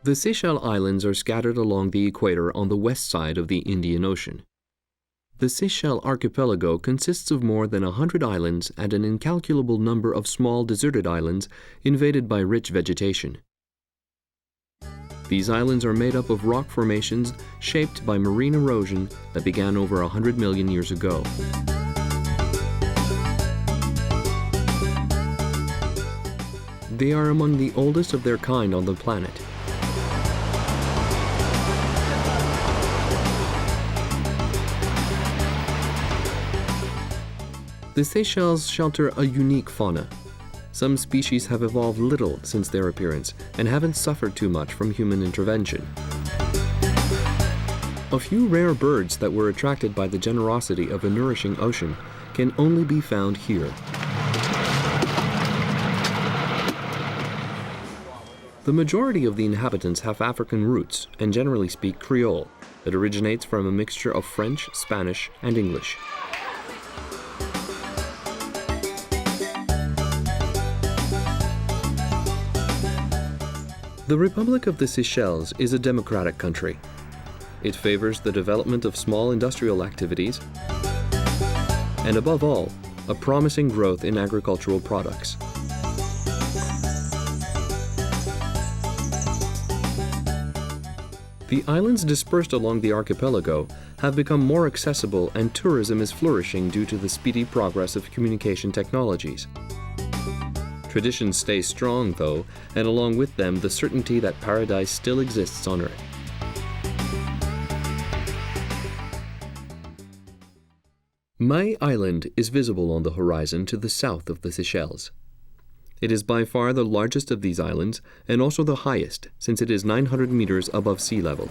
The Seychelles Islands are scattered along the equator on the west side of the Indian Ocean. The Seychelles archipelago consists of more than 100 islands and an incalculable number of small deserted islands invaded by rich vegetation. These islands are made up of rock formations shaped by marine erosion that began over 100 million years ago. They are among the oldest of their kind on the planet. The Seychelles shelter a unique fauna. Some species have evolved little since their appearance and haven't suffered too much from human intervention. A few rare birds that were attracted by the generosity of a nourishing ocean can only be found here. The majority of the inhabitants have African roots and generally speak Creole, that originates from a mixture of French, Spanish, and English. The Republic of the Seychelles is a democratic country. It favors the development of small industrial activities and, above all, a promising growth in agricultural products. The islands dispersed along the archipelago have become more accessible, and tourism is flourishing due to the speedy progress of communication technologies. Traditions stay strong, though, and along with them the certainty that paradise still exists on Earth. Mai Island is visible on the horizon to the south of the Seychelles. It is by far the largest of these islands and also the highest, since it is 900 meters above sea level.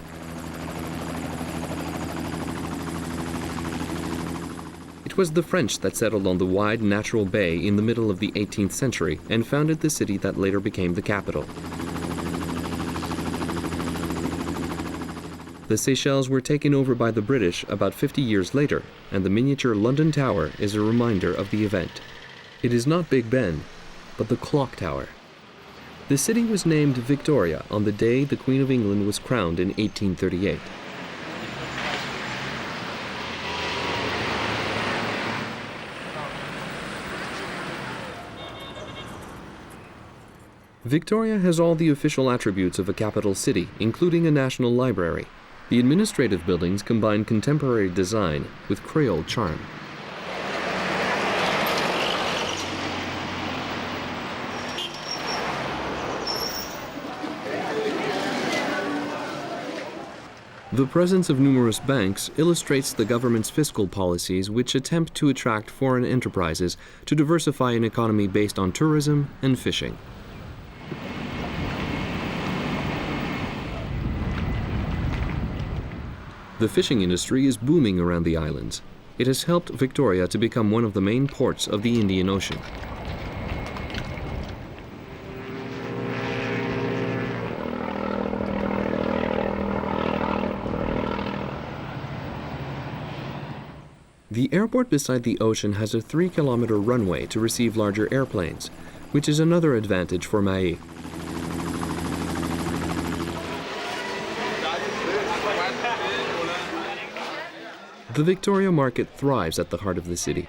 It was the French that settled on the wide natural bay in the middle of the 18th century and founded the city that later became the capital. The Seychelles were taken over by the British about 50 years later, and the miniature London Tower is a reminder of the event. It is not Big Ben, but the Clock Tower. The city was named Victoria on the day the Queen of England was crowned in 1838. Victoria has all the official attributes of a capital city, including a national library. The administrative buildings combine contemporary design with Creole charm. The presence of numerous banks illustrates the government's fiscal policies, which attempt to attract foreign enterprises to diversify an economy based on tourism and fishing. The fishing industry is booming around the islands. It has helped Victoria to become one of the main ports of the Indian Ocean. The airport beside the ocean has a 3-kilometer runway to receive larger airplanes, which is another advantage for Mai. The Victoria Market thrives at the heart of the city.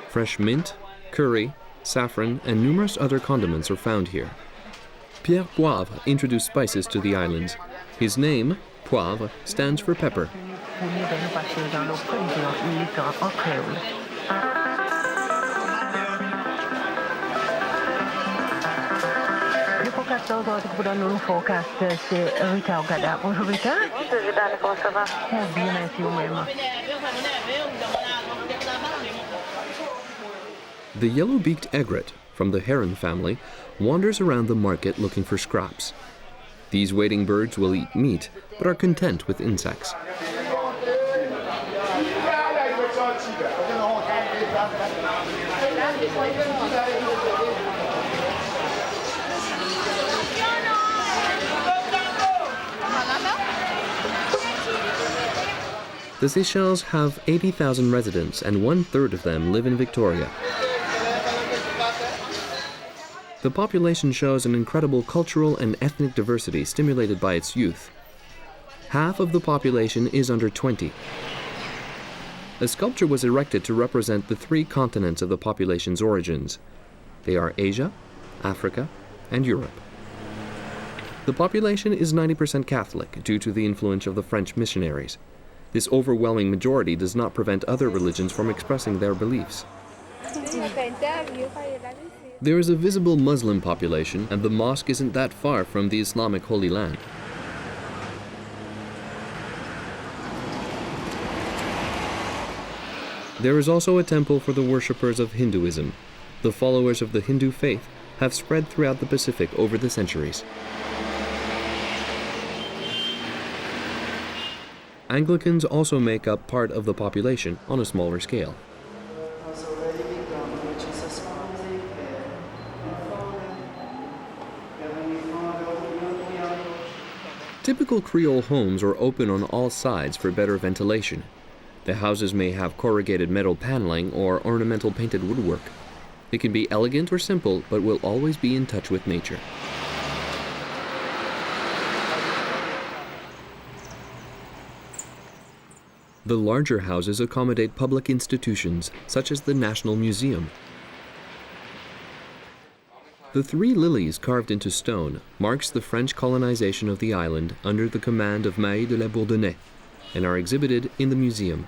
Fresh mint, curry, saffron, and numerous other condiments are found here. Pierre introduced spices to the islands. His name, Poivre, stands for pepper. The yellow-beaked egret, from the heron family, wanders around the market looking for scraps. These wading birds will eat meat, but are content with insects. The Seychelles have 80,000 residents, and 1/3 of them live in Victoria. The population shows an incredible cultural and ethnic diversity stimulated by its youth. Half of the population is under 20. A sculpture was erected to represent the 3 continents of the population's origins. They are Asia, Africa, and Europe. The population is 90% Catholic due to the influence of the French missionaries. This overwhelming majority does not prevent other religions from expressing their beliefs. There is a visible Muslim population, and the mosque isn't that far from the Islamic Holy Land. There is also a temple for the worshippers of Hinduism. The followers of the Hindu faith have spread throughout the Pacific over the centuries. Anglicans also make up part of the population on a smaller scale. Typical Creole homes are open on all sides for better ventilation. The houses may have corrugated metal paneling or ornamental painted woodwork. It can be elegant or simple, but will always be in touch with nature. The larger houses accommodate public institutions, such as the National Museum. The 3 lilies carved into stone marks the French colonization of the island under the command of Marie de la Bourdonnais, and are exhibited in the museum.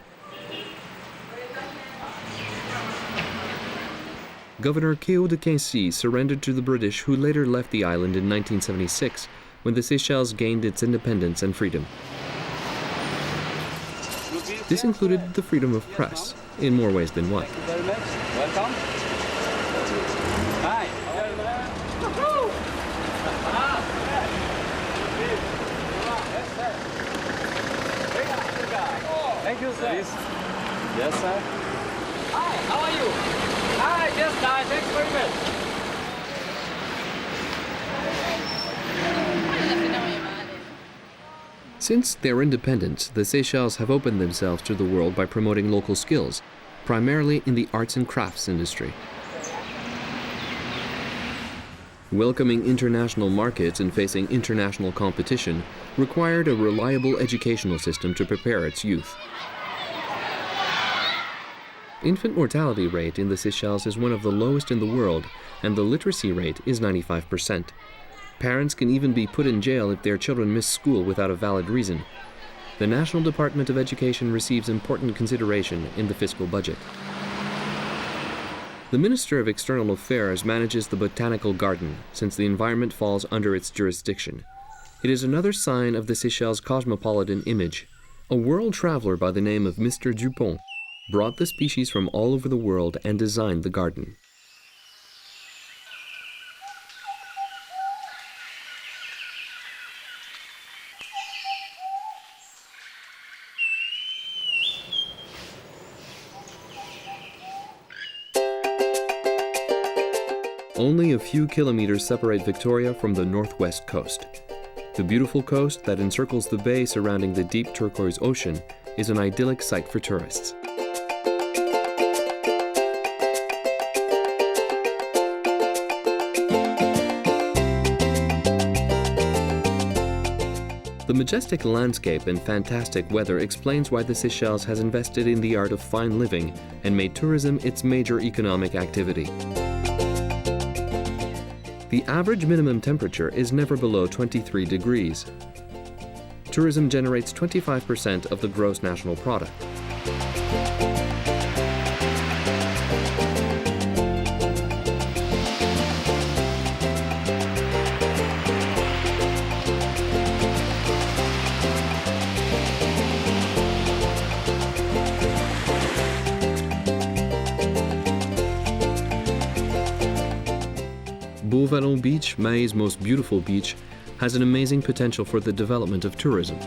Governor Kéo de Quincy surrendered to the British, who later left the island in 1976 when the Seychelles gained its independence and freedom. This included the freedom of press, in more ways than one. Thank you very much. Welcome. Hi. Thank you, sir. Yes, sir. Hi, how are you? Hi, yes, hi, thanks very much. Since their independence, the Seychelles have opened themselves to the world by promoting local skills, primarily in the arts and crafts industry. Welcoming international markets and facing international competition required a reliable educational system to prepare its youth. Infant mortality rate in the Seychelles is one of the lowest in the world, and the literacy rate is 95%. Parents can even be put in jail if their children miss school without a valid reason. The National Department of Education receives important consideration in the fiscal budget. The Minister of External Affairs manages the botanical garden, since the environment falls under its jurisdiction. It is another sign of the Seychelles' cosmopolitan image. A world traveler by the name of Mr. Dupont brought the species from all over the world and designed the garden. Only a few kilometers separate Victoria from the northwest coast. The beautiful coast that encircles the bay surrounding the deep turquoise ocean is an idyllic site for tourists. The majestic landscape and fantastic weather explains why the Seychelles has invested in the art of fine living and made tourism its major economic activity. The average minimum temperature is never below 23 degrees. Tourism generates 25% of the gross national product. Beauvallon Beach, Maille's most beautiful beach, has an amazing potential for the development of tourism.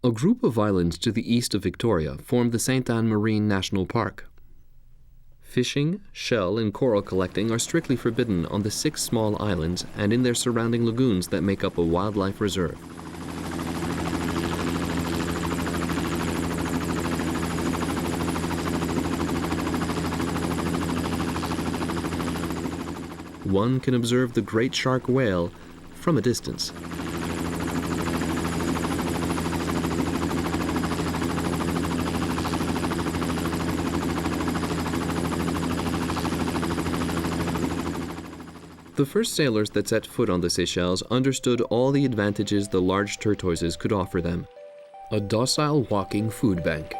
A group of islands to the east of Victoria form the Sainte Anne Marine National Park. Fishing, shell, and coral collecting are strictly forbidden on the 6 small islands and in their surrounding lagoons that make up a wildlife reserve. One can observe the great shark whale from a distance. The first sailors that set foot on the Seychelles understood all the advantages the large tortoises could offer them. A docile walking food bank.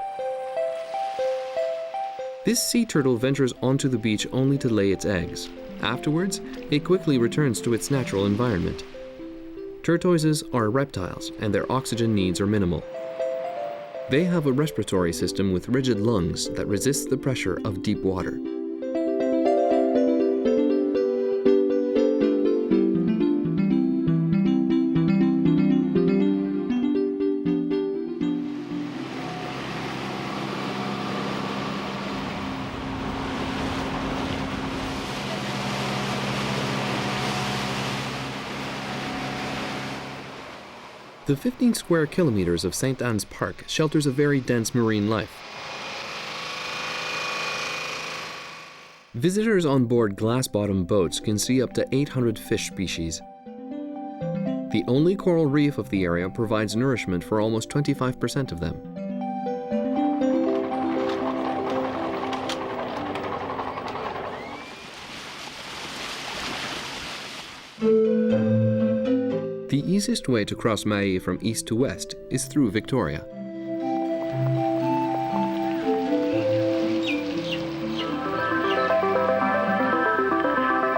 This sea turtle ventures onto the beach only to lay its eggs. Afterwards, it quickly returns to its natural environment. Tortoises are reptiles, and their oxygen needs are minimal. They have a respiratory system with rigid lungs that resists the pressure of deep water. The 15 square kilometers of St. Anne's Park shelters a very dense marine life. Visitors on board glass-bottom boats can see up to 800 fish species. The only coral reef of the area provides nourishment for almost 25% of them. The easiest way to cross Maille from east to west is through Victoria.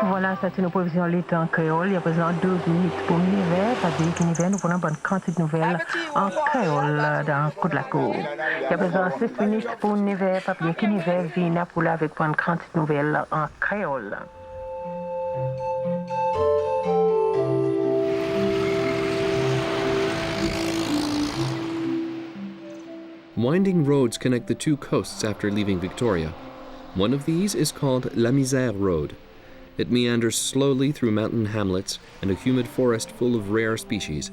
Voilà, c'est une provision lutte en créole. Il y a présent 12 minutes pour l'hiver. Ça veut dire qu'en hiver, nous prenons une bonne quantité de nouvelles en créole dans le coup de la cour. Il y a présent 6 minutes pour l'hiver. Ça veut dire qu'en hiver, vient pour là avec une quantité de nouvelles en créole. Winding roads connect the two coasts after leaving Victoria. One of these is called La Misère Road. It meanders slowly through mountain hamlets and a humid forest full of rare species.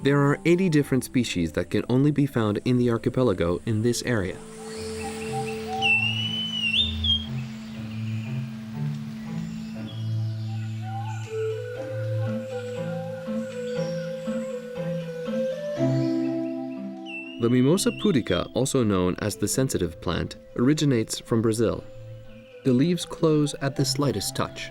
There are 80 different species that can only be found in the archipelago in this area. The Mimosa pudica, also known as the sensitive plant, originates from Brazil. The leaves close at the slightest touch.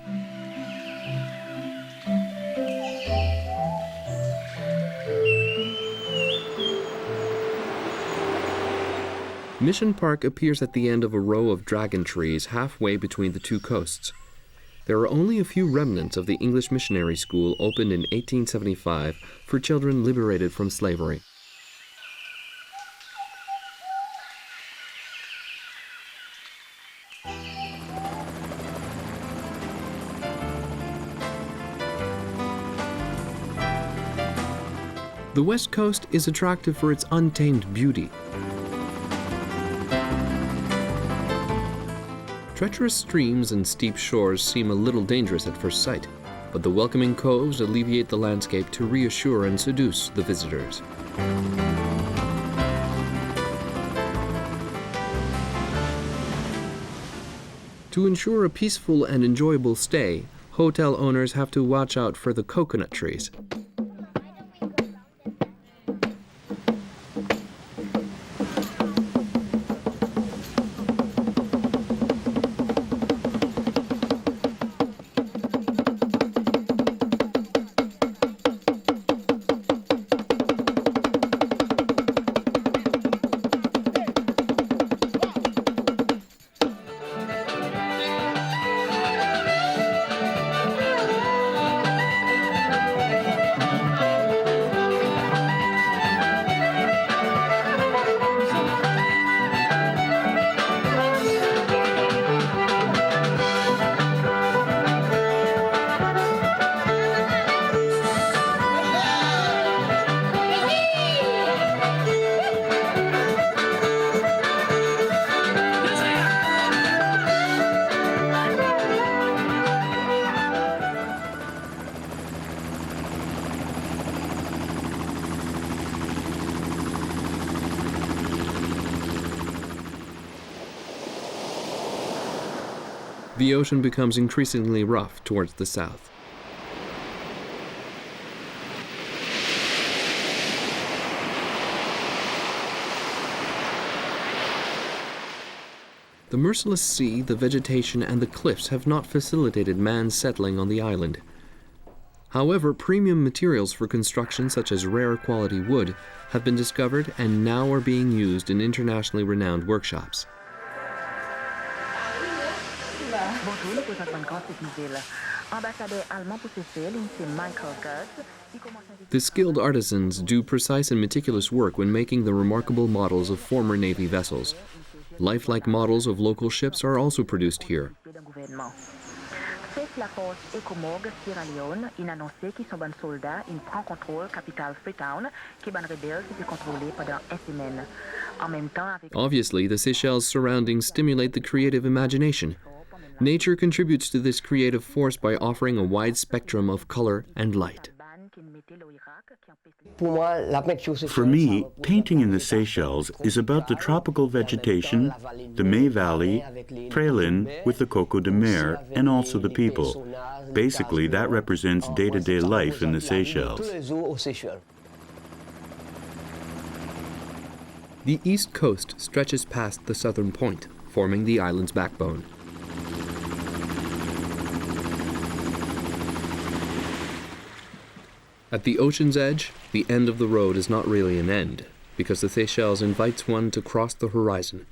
Mission Park appears at the end of a row of dragon trees halfway between the two coasts. There are only a few remnants of the English missionary school opened in 1875 for children liberated from slavery. The West Coast is attractive for its untamed beauty. Treacherous streams and steep shores seem a little dangerous at first sight, but the welcoming coves alleviate the landscape to reassure and seduce the visitors. To ensure a peaceful and enjoyable stay, hotel owners have to watch out for the coconut trees. The ocean becomes increasingly rough towards the south. The merciless sea, the vegetation, and the cliffs have not facilitated man's settling on the island. However, premium materials for construction such as rare quality wood have been discovered and now are being used in internationally renowned workshops. The skilled artisans do precise and meticulous work when making the remarkable models of former Navy vessels. Lifelike models of local ships are also produced here. Obviously, the Seychelles' surroundings stimulate the creative imagination. Nature contributes to this creative force by offering a wide spectrum of color and light. For me, painting in the Seychelles is about the tropical vegetation, the May Valley, Praslin with the Coco de Mer, and also the people. Basically, that represents day-to-day life in the Seychelles. The east coast stretches past the southern point, forming the island's backbone. At the ocean's edge, the end of the road is not really an end, because the Seychelles invites one to cross the horizon,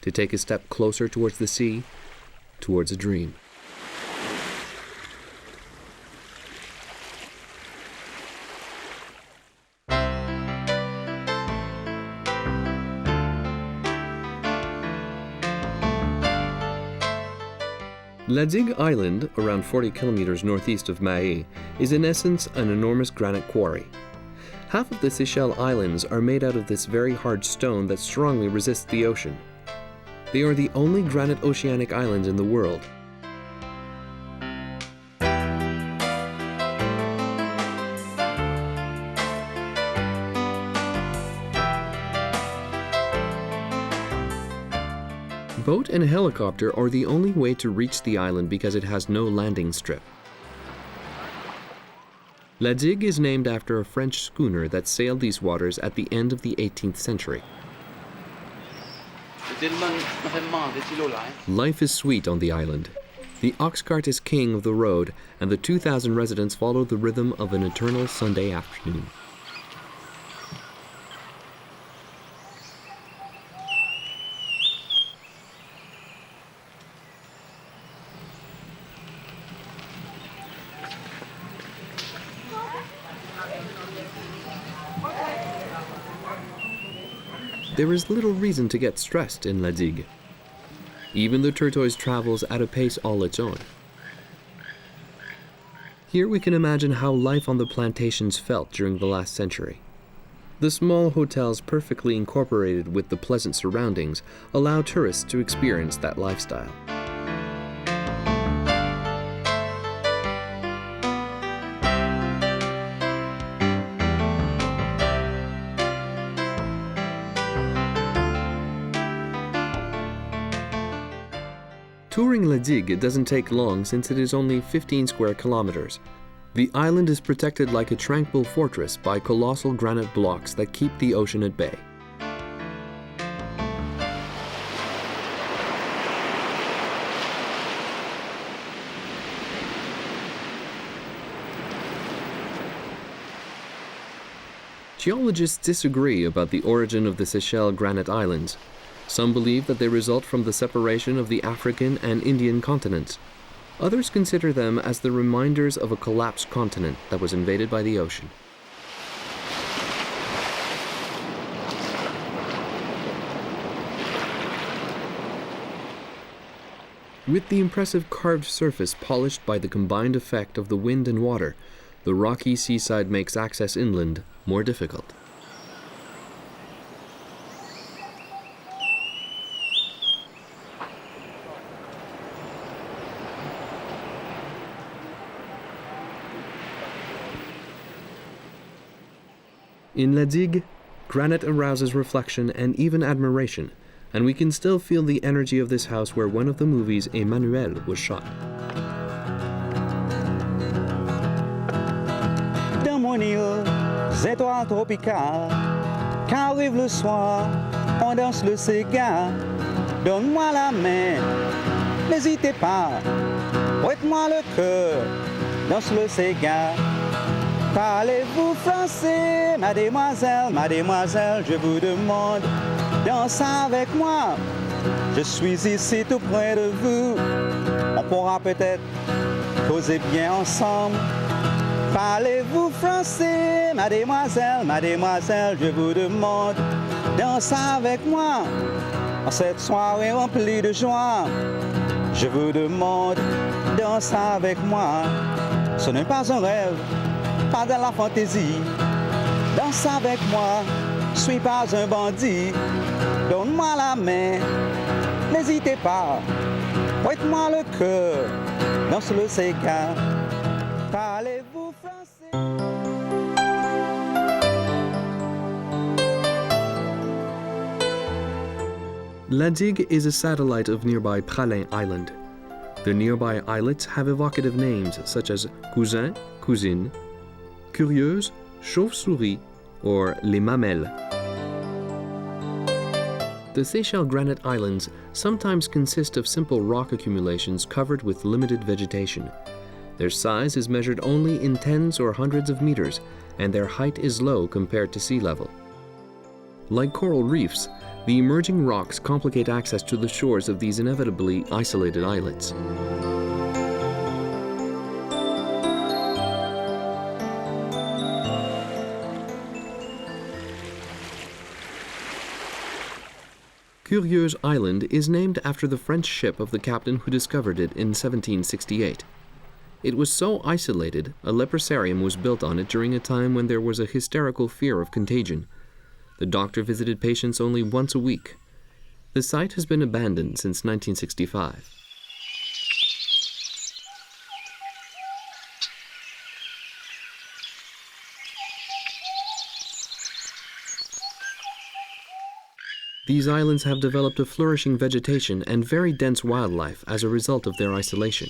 to take a step closer towards the sea, towards a dream. La Digue Island, around 40 kilometers northeast of Mahé, is in essence an enormous granite quarry. Half of the Seychelles Islands are made out of this very hard stone that strongly resists the ocean. They are the only granite oceanic islands in the world. Boat and helicopter are the only way to reach the island because it has no landing strip. La Digue is named after a French schooner that sailed these waters at the end of the 18th century. Life is sweet on the island. The ox cart is king of the road, and the 2,000 residents follow the rhythm of an eternal Sunday afternoon. There is little reason to get stressed in La Digue. Even the Turquoise travels at a pace all its own. Here we can imagine how life on the plantations felt during the last century. The small hotels, perfectly incorporated with the pleasant surroundings, allow tourists to experience that lifestyle. Touring La Digue doesn't take long since it is only 15 square kilometers. The island is protected like a tranquil fortress by colossal granite blocks that keep the ocean at bay. Geologists disagree about the origin of the Seychelles granite islands. Some believe that they result from the separation of the African and Indian continents. Others consider them as the reminders of a collapsed continent that was invaded by the ocean. With the impressive carved surface polished by the combined effect of the wind and water, the rocky seaside makes access inland more difficult. In La Digue, granite arouses reflection and even admiration, and we can still feel the energy of this house where one of the movies Emmanuel was shot. Dans mon île, étoiles tropicales, quand arrive le soir, on danse le cigare. Donne-moi la main, n'hésitez pas, prête-moi le cœur, danse le cigare. Parlez-vous français, mademoiselle, mademoiselle, je vous demande, danse avec moi. Je suis ici tout près de vous, on pourra peut-être causer bien ensemble. Parlez-vous français, mademoiselle, mademoiselle, je vous demande, danse avec moi. En cette soirée remplie de joie, je vous demande, danse avec moi. Ce n'est pas un rêve, pas de la fantaisie. Danse avec moi, je suis pas un bandit. Donne-moi la main, n'hésitez pas. Prête-moi le cœur, danse le cigare. Parlez-vous français? La Digue is a satellite of nearby Praslin Island. The nearby islets have evocative names such as Cousin, Cousine, Curieuse, Chauve-souris, or Les Mamelles. The Seychelles Granite Islands sometimes consist of simple rock accumulations covered with limited vegetation. Their size is measured only in tens or hundreds of meters, and their height is low compared to sea level. Like coral reefs, the emerging rocks complicate access to the shores of these inevitably isolated islets. Curieuse Island is named after the French ship of the captain who discovered it in 1768. It was so isolated, a leprosarium was built on it during a time when there was a hysterical fear of contagion. The doctor visited patients only once a week. The site has been abandoned since 1965. These islands have developed a flourishing vegetation and very dense wildlife as a result of their isolation.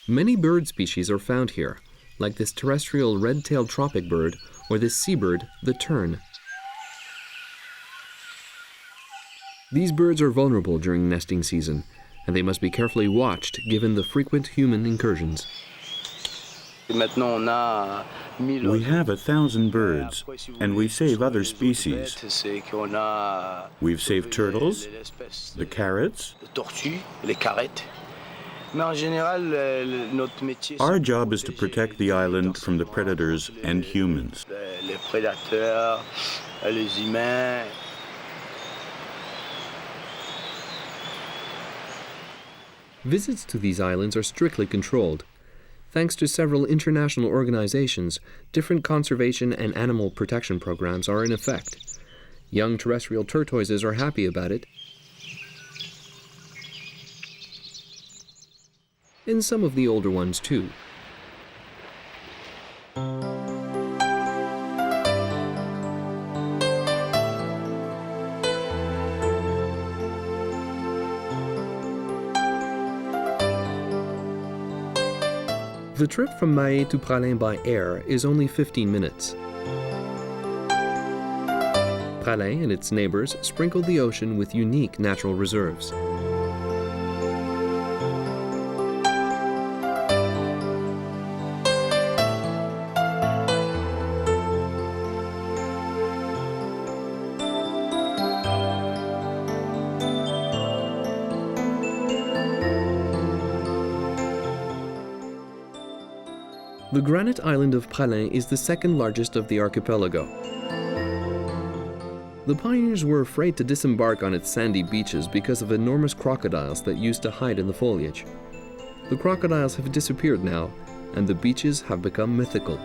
Many bird species are found here, like this terrestrial red-tailed tropic bird or this seabird, the tern. These birds are vulnerable during nesting season, and they must be carefully watched given the frequent human incursions. We have 1,000 birds, and we save other species. We've saved turtles, the carrots. Our job is to protect the island from the predators and humans. Visits to these islands are strictly controlled. Thanks to several international organizations, different conservation and animal protection programs are in effect. Young terrestrial tortoises are happy about it, and some of the older ones too. The trip from Mahé to Praslin by air is only 15 minutes. Praslin and its neighbors sprinkle the ocean with unique natural reserves. The granite island of Praslin is the second largest of the archipelago. The pioneers were afraid to disembark on its sandy beaches because of enormous crocodiles that used to hide in the foliage. The crocodiles have disappeared now, and the beaches have become mythical.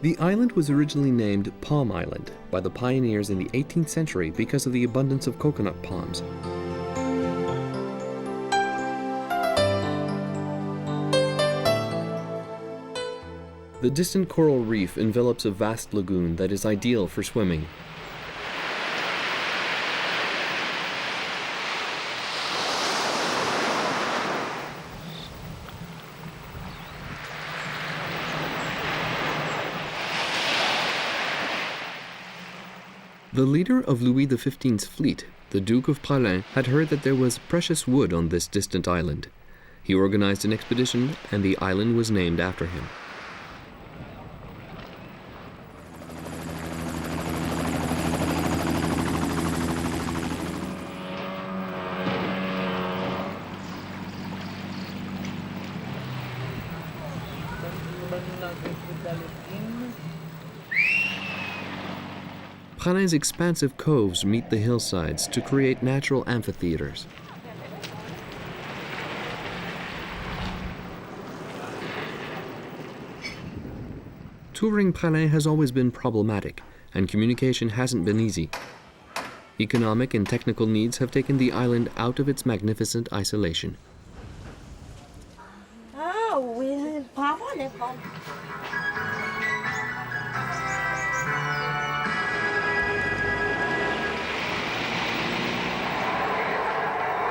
The island was originally named Palm Island by the pioneers in the 18th century because of the abundance of coconut palms. The distant coral reef envelops a vast lagoon that is ideal for swimming. The leader of Louis XV's fleet, the Duke of Praslin, had heard that there was precious wood on this distant island. He organized an expedition, and the island was named after him. Praslin's expansive coves meet the hillsides to create natural amphitheaters. Touring Praslin has always been problematic, and communication hasn't been easy. Economic and technical needs have taken the island out of its magnificent isolation.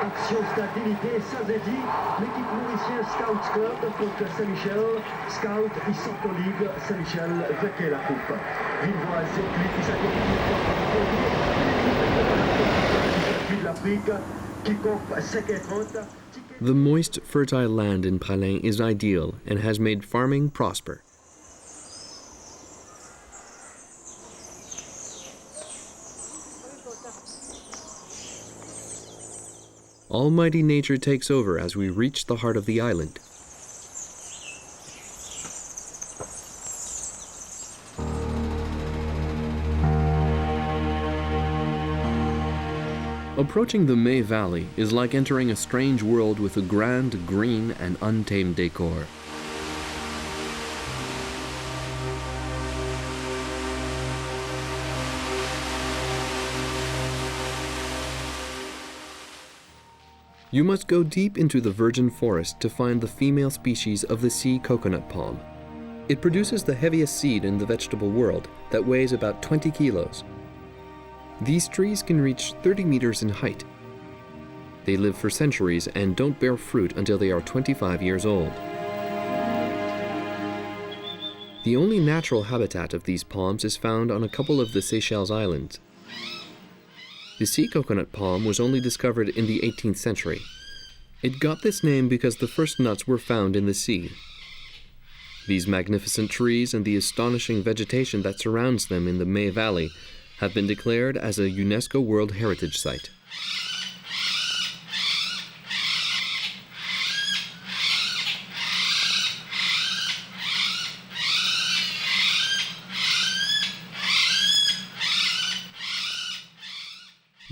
Action stabilité sans édit, l'équipe mauricienne Scouts Club contre Seychelles. Scout, ils sont en ligue. Seychelles vainquait la coupe. Villevoix, c'est lui qui s'accompagne de l'Afrique. Kick-off 5h30. The moist, fertile land in Praslin is ideal and has made farming prosper. Almighty nature takes over as we reach the heart of the island. Approaching the May Valley is like entering a strange world with a grand, green, and untamed decor. You must go deep into the virgin forest to find the female species of the sea coconut palm. It produces the heaviest seed in the vegetable world that weighs about 20 kilos. These trees can reach 30 meters in height. They live for centuries and don't bear fruit until they are 25 years old. The only natural habitat of these palms is found on a couple of the Seychelles Islands. The sea coconut palm was only discovered in the 18th century. It got this name because the first nuts were found in the sea. These magnificent trees and the astonishing vegetation that surrounds them in the May Valley have been declared as a UNESCO World Heritage Site.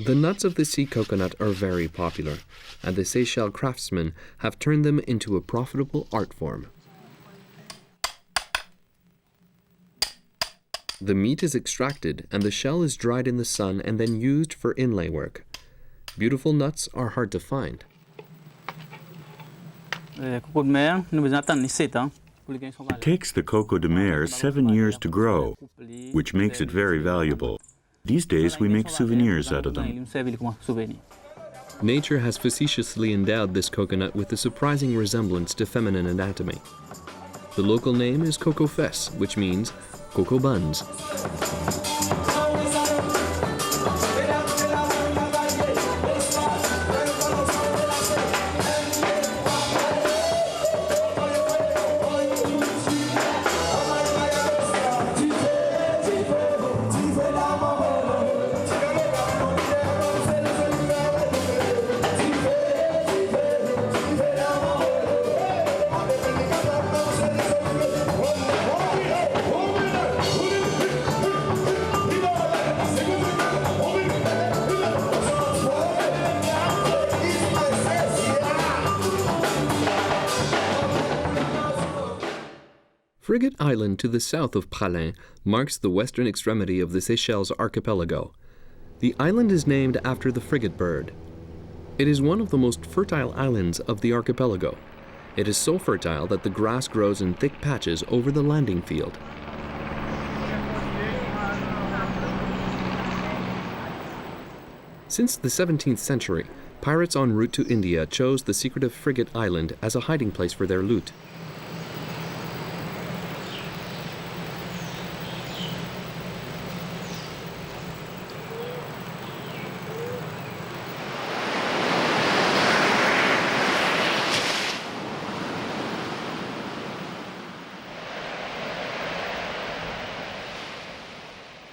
The nuts of the sea coconut are very popular, and the Seychelles craftsmen have turned them into a profitable art form. The meat is extracted and the shell is dried in the sun and then used for inlay work. Beautiful nuts are hard to find. It takes the coco de mer 7 years to grow, which makes it very valuable. These days we make souvenirs out of them. Nature has facetiously endowed this coconut with a surprising resemblance to feminine anatomy. The local name is coco fess, which means cocoa buns. Frigate Island to the south of Praslin marks the western extremity of the Seychelles archipelago. The island is named after the frigate bird. It is one of the most fertile islands of the archipelago. It is so fertile that the grass grows in thick patches over the landing field. Since the 17th century, pirates en route to India chose the secretive Frigate Island as a hiding place for their loot.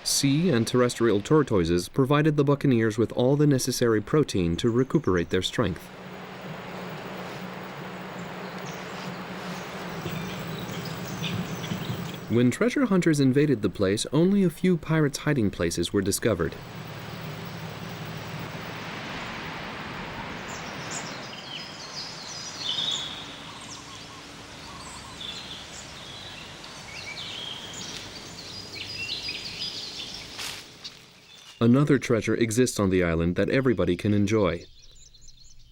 Sea and terrestrial tortoises provided the buccaneers with all the necessary protein to recuperate their strength. When treasure hunters invaded the place, only a few pirates' hiding places were discovered. Another treasure exists on the island that everybody can enjoy.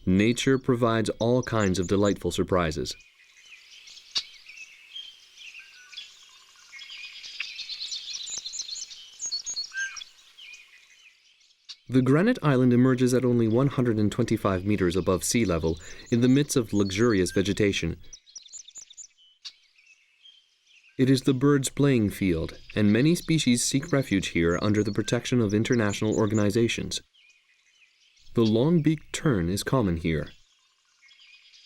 Nature provides all kinds of delightful surprises. The granite island emerges at only 125 meters above sea level in the midst of luxurious vegetation. It is the birds' playing field, and many species seek refuge here under the protection of international organizations. The long-beaked tern is common here.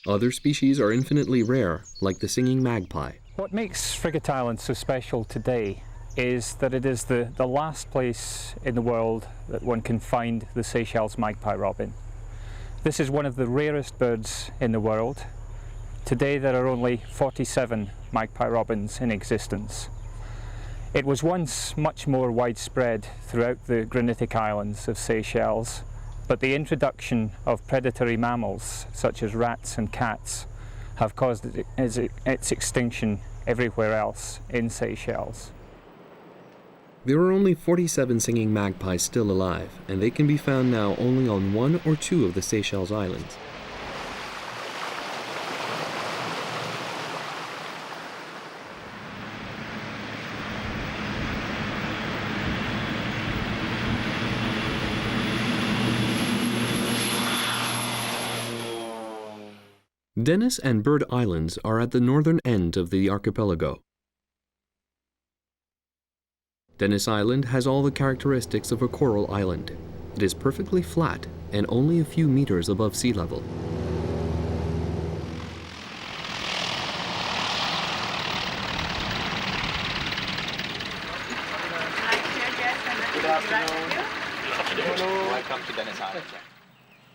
Other species are infinitely rare, like the singing magpie. What makes Frigate Island so special today is that it is the last place in the world that one can find the Seychelles magpie robin. This is one of the rarest birds in the world. Today there are only 47 magpie robins in existence. It was once much more widespread throughout the granitic islands of Seychelles, but the introduction of predatory mammals such as rats and cats have caused its extinction everywhere else in Seychelles. There are only 47 singing magpies still alive, and they can be found now only on 1 or 2 of the Seychelles Islands. Dennis and Bird Islands are at the northern end of the archipelago. Dennis Island has all the characteristics of a coral island. It is perfectly flat and only a few meters above sea level. Good afternoon. Welcome to Dennis Island.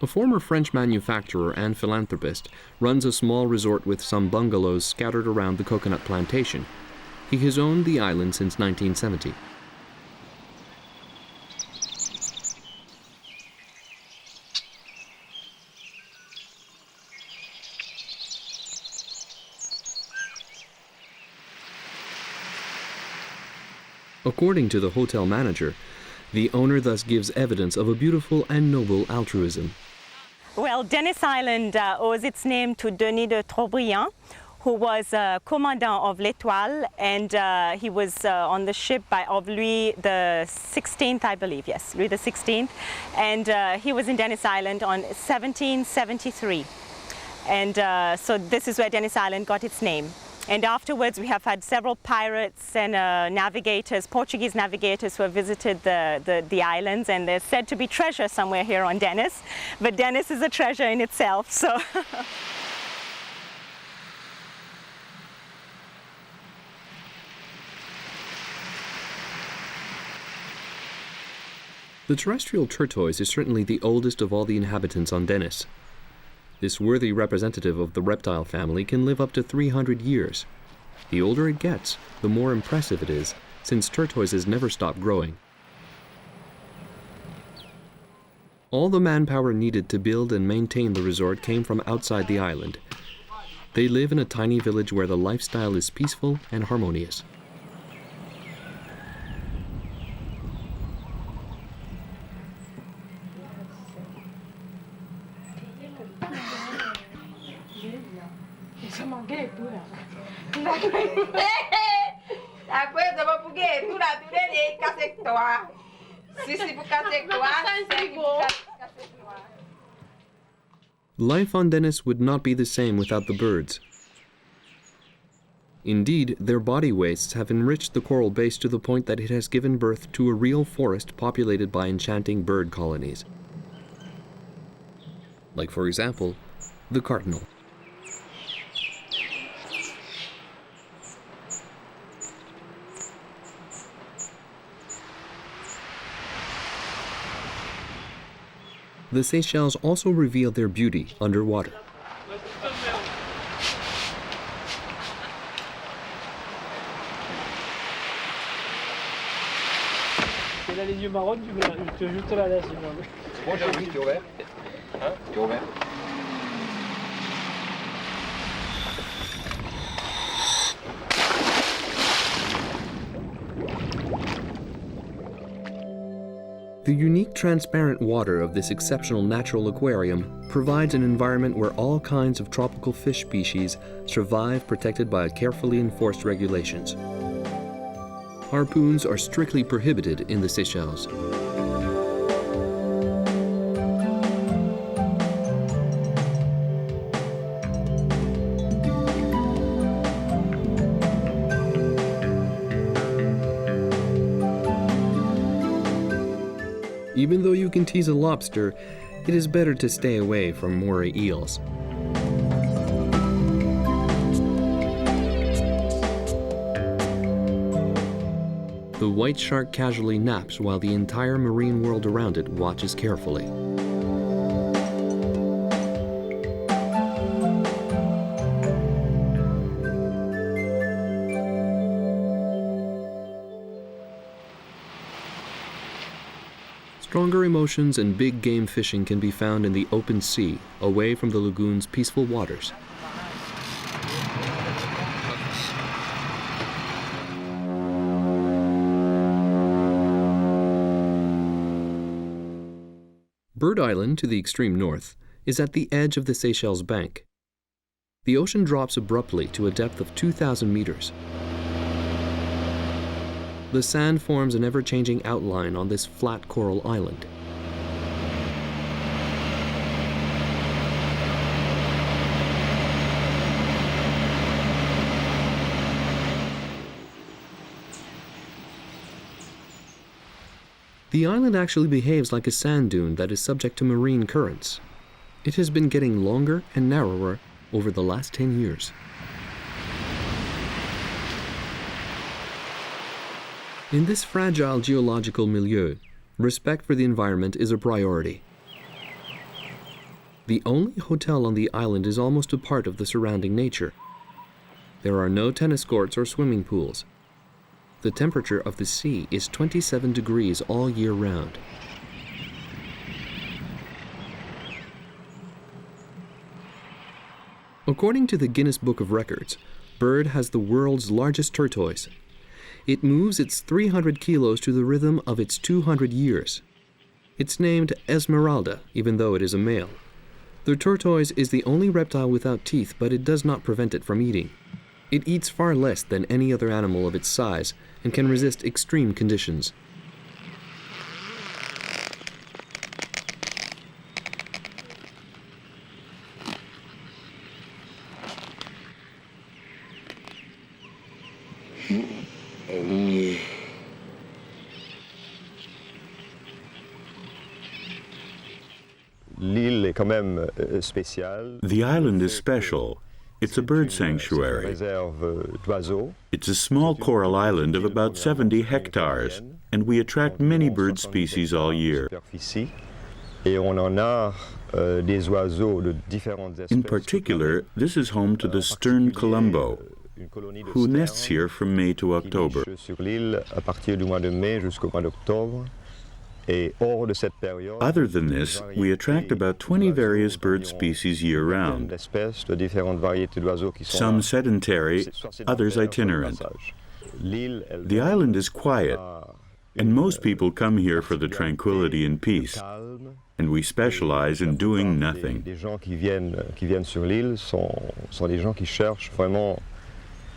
A former French manufacturer and philanthropist runs a small resort with some bungalows scattered around the coconut plantation. He has owned the island since 1970. According to the hotel manager, the owner thus gives evidence of a beautiful and noble altruism. Well, Dennis Island owes its name to Denis de Trobriand, who was commandant of l'Étoile, and he was on the ship of Louis the 16th, I believe, yes, Louis the 16th, and he was in Dennis Island on 1773. And so this is where Dennis Island got its name. And afterwards we have had several pirates and navigators, Portuguese navigators, who have visited the islands, and there's said to be treasure somewhere here on Dennis, but Dennis is a treasure in itself, so. The terrestrial tortoise is certainly the oldest of all the inhabitants on Dennis. This worthy representative of the reptile family can live up to 300 years. The older it gets, the more impressive it is, since tortoises never stop growing. All the manpower needed to build and maintain the resort came from outside the island. They live in a tiny village where the lifestyle is peaceful and harmonious. Life on Dennis would not be the same without the birds. Indeed, their body wastes have enriched the coral base to the point that it has given birth to a real forest populated by enchanting bird colonies. Like, for example, the cardinal. The Seychelles also reveal their beauty underwater. La ligne marron, tu veux juste la laisse. Bon, j'ai envie, tu es ouvert. Hein? Tu es ouvert. The unique transparent water of this exceptional natural aquarium provides an environment where all kinds of tropical fish species survive protected by carefully enforced regulations. Harpoons are strictly prohibited in the Seychelles. Even though you can tease a lobster, it is better to stay away from moray eels. The white shark casually naps while the entire marine world around it watches carefully. Stronger emotions and big game fishing can be found in the open sea, away from the lagoon's peaceful waters. Bird Island, to the extreme north, is at the edge of the Seychelles bank. The ocean drops abruptly to a depth of 2,000 meters. The sand forms an ever-changing outline on this flat coral island. The island actually behaves like a sand dune that is subject to marine currents. It has been getting longer and narrower over the last 10 years. In this fragile geological milieu, respect for the environment is a priority. The only hotel on the island is almost a part of the surrounding nature. There are no tennis courts or swimming pools. The temperature of the sea is 27 degrees all year round. According to the Guinness Book of Records, Bird has the world's largest tortoise. It moves its 300 kilos to the rhythm of its 200 years. It's named Esmeralda, even though it is a male. The tortoise is the only reptile without teeth, but it does not prevent it from eating. It eats far less than any other animal of its size and can resist extreme conditions. The island is special. It's a bird sanctuary. It's a small coral island of about 70 hectares, and we attract many bird species all year. In particular, this is home to the stern columbo, who nests here from May to October. Other than this, we attract about 20 various bird species year-round, some sedentary, others itinerant. The island is quiet, and most people come here for the tranquility and peace, and we specialize in doing nothing. Les gens qui viennent sur l'île sont des gens qui cherchent vraiment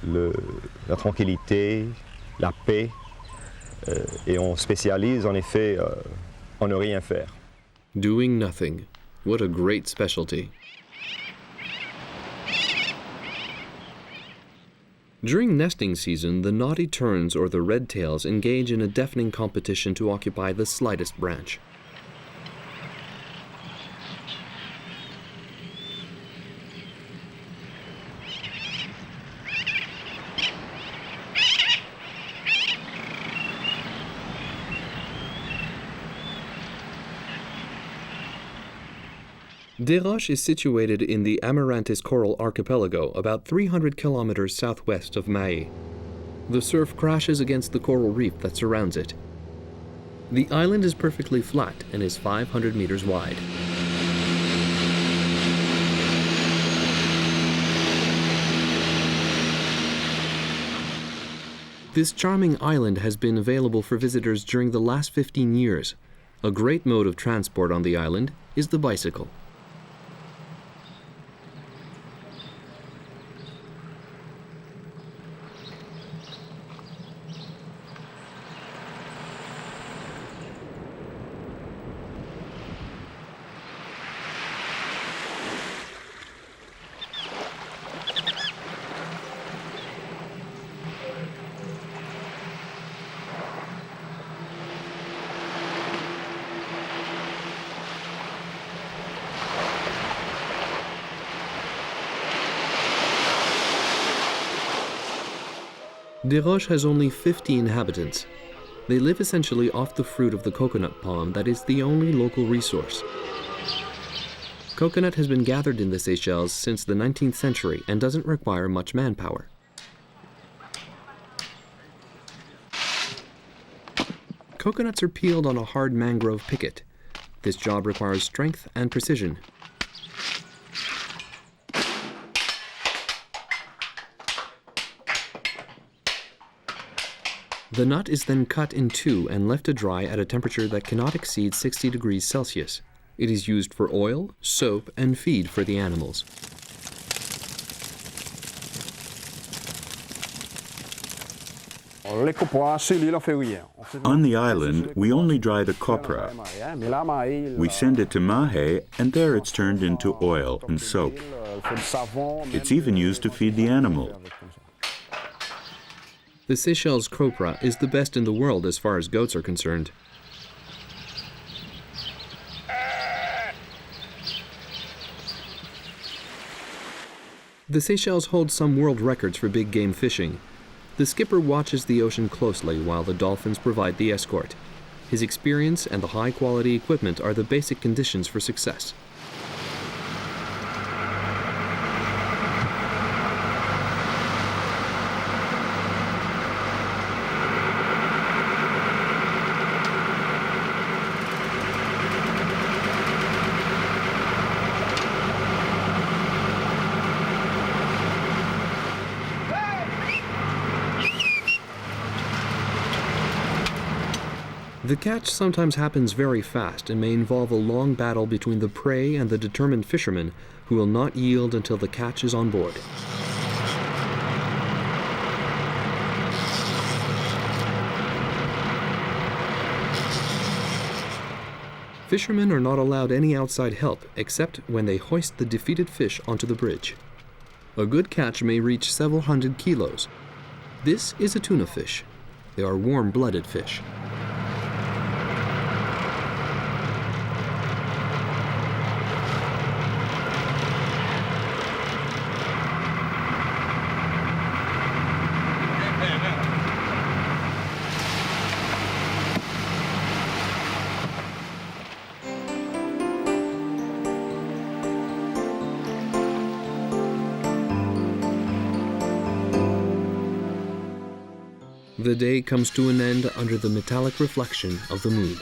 la tranquillité, la paix, et on spécialise en effet en ne rien faire. Doing nothing. What a great specialty. During nesting season, the naughty terns or the red-tails engage in a deafening competition to occupy the slightest branch. Desroches is situated in the Amarantis Coral Archipelago, about 300 kilometers southwest of Mahé. The surf crashes against the coral reef that surrounds it. The island is perfectly flat and is 500 meters wide. This charming island has been available for visitors during the last 15 years. A great mode of transport on the island is the bicycle. Desroches has only 50 inhabitants. They live essentially off the fruit of the coconut palm that is the only local resource. Coconut has been gathered in the Seychelles since the 19th century and doesn't require much manpower. Coconuts are peeled on a hard mangrove picket. This job requires strength and precision. The nut is then cut in two and left to dry at a temperature that cannot exceed 60 degrees Celsius. It is used for oil, soap, and feed for the animals. On the island, we only dry the copra. We send it to Mahé, and there it's turned into oil and soap. It's even used to feed the animal. The Seychelles copra is the best in the world as far as goats are concerned. The Seychelles hold some world records for big game fishing. The skipper watches the ocean closely while the dolphins provide the escort. His experience and the high-quality equipment are the basic conditions for success. The catch sometimes happens very fast and may involve a long battle between the prey and the determined fisherman who will not yield until the catch is on board. Fishermen are not allowed any outside help except when they hoist the defeated fish onto the bridge. A good catch may reach several hundred kilos. This is a tuna fish. They are warm-blooded fish. The day comes to an end under the metallic reflection of the moon.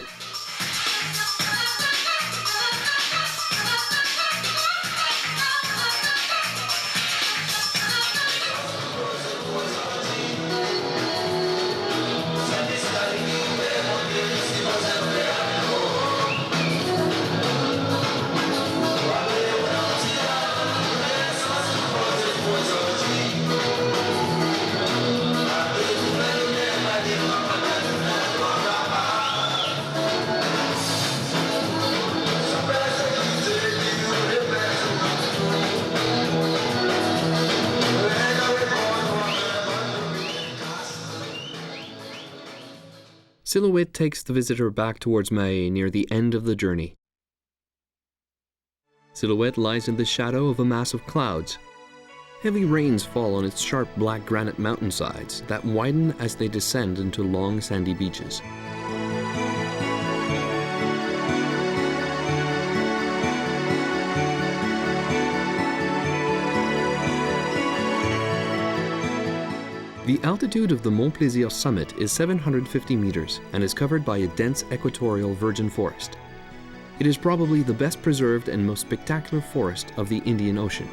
Silhouette takes the visitor back towards Mahé near the end of the journey. Silhouette lies in the shadow of a mass of clouds. Heavy rains fall on its sharp black granite mountainsides that widen as they descend into long sandy beaches. The altitude of the Mont Plaisir summit is 750 meters and is covered by a dense equatorial virgin forest. It is probably the best preserved and most spectacular forest of the Indian Ocean.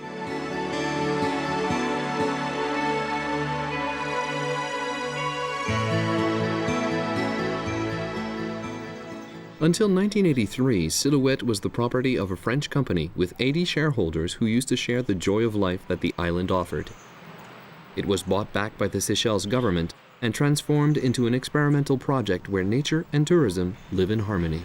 Until 1983, Silhouette was the property of a French company with 80 shareholders who used to share the joy of life that the island offered. It was bought back by the Seychelles government and transformed into an experimental project where nature and tourism live in harmony.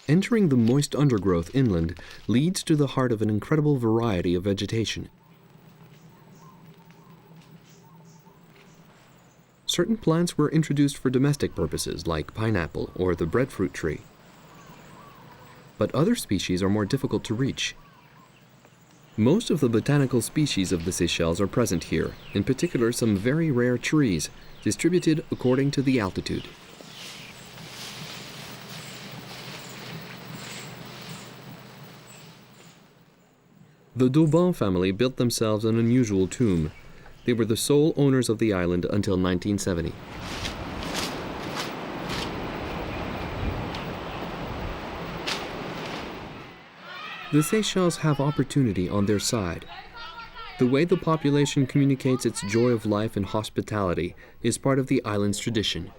Entering the moist undergrowth inland leads to the heart of an incredible variety of vegetation. Certain plants were introduced for domestic purposes, like pineapple or the breadfruit tree. But other species are more difficult to reach. Most of the botanical species of the Seychelles are present here, in particular some very rare trees, distributed according to the altitude. The Dauban family built themselves an unusual tomb. They were the sole owners of the island until 1970. The Seychelles have opportunity on their side. The way the population communicates its joy of life and hospitality is part of the island's tradition.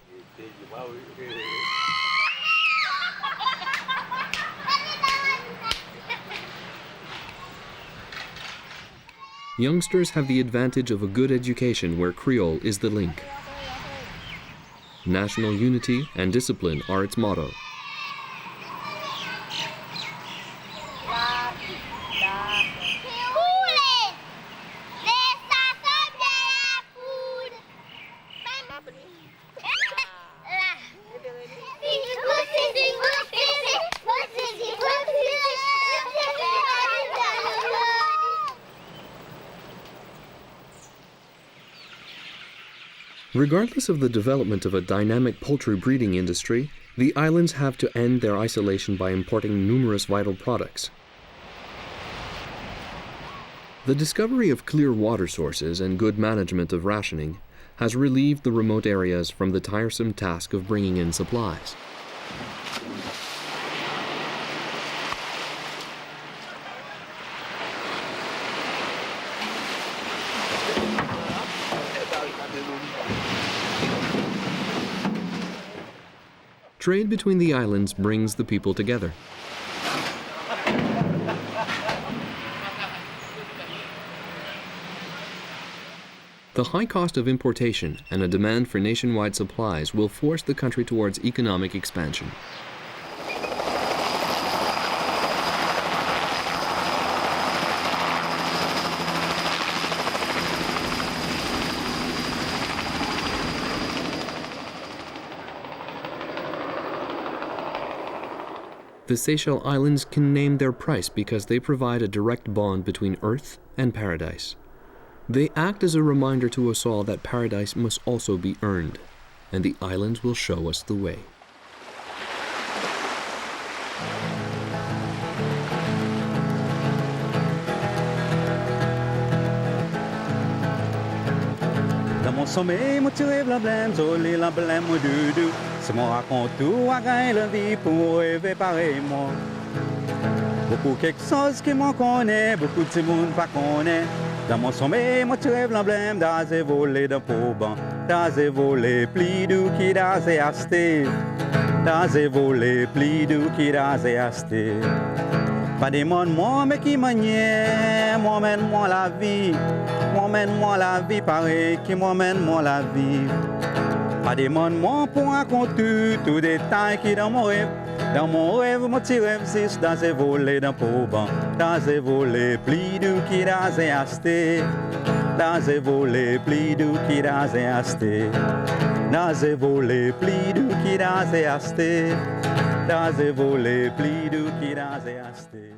Youngsters have the advantage of a good education where Creole is the link. National unity and discipline are its motto. Regardless of the development of a dynamic poultry breeding industry, the islands have to end their isolation by importing numerous vital products. The discovery of clear water sources and good management of rationing has relieved the remote areas from the tiresome task of bringing in supplies. Trade between the islands brings the people together. The high cost of importation and a demand for nationwide supplies will force the country towards economic expansion. The Seychelles Islands can name their price because they provide a direct bond between Earth and paradise. They act as a reminder to us all that paradise must also be earned, and the islands will show us the way. Dans mon sommeil, mon tiré blâme, zolé la blâme, mon doudou. C'est mon raconte tout, à gagner la vie pour rêver pareillement. Beaucoup quelque chose qui m'en connaît, beaucoup de monde pas connaît. Dans mon sommeil, moi tu rêves l'emblème, dans et volé d'un pauban, dans et volé, pli doux qui dans et asté, dans et volé, pli doux qui dans et asté. Pas des monde, moi, mais qui manière, moi mène moi la vie, moi mène moi la vie, pareil, qui moi mène moi la vie. Pas des monde, moi, pour raconter tout détail qui dans mon rêve. Dans mon rêve, mon petit rêve, c'est dans et volé d'un pauban, dans et volé, pli doux qui dans et asté, dans et volé, pli doux qui dans et asté, dans et volé, pli doux qui dans et asté, dans et volé, pli doux qui dans et asté.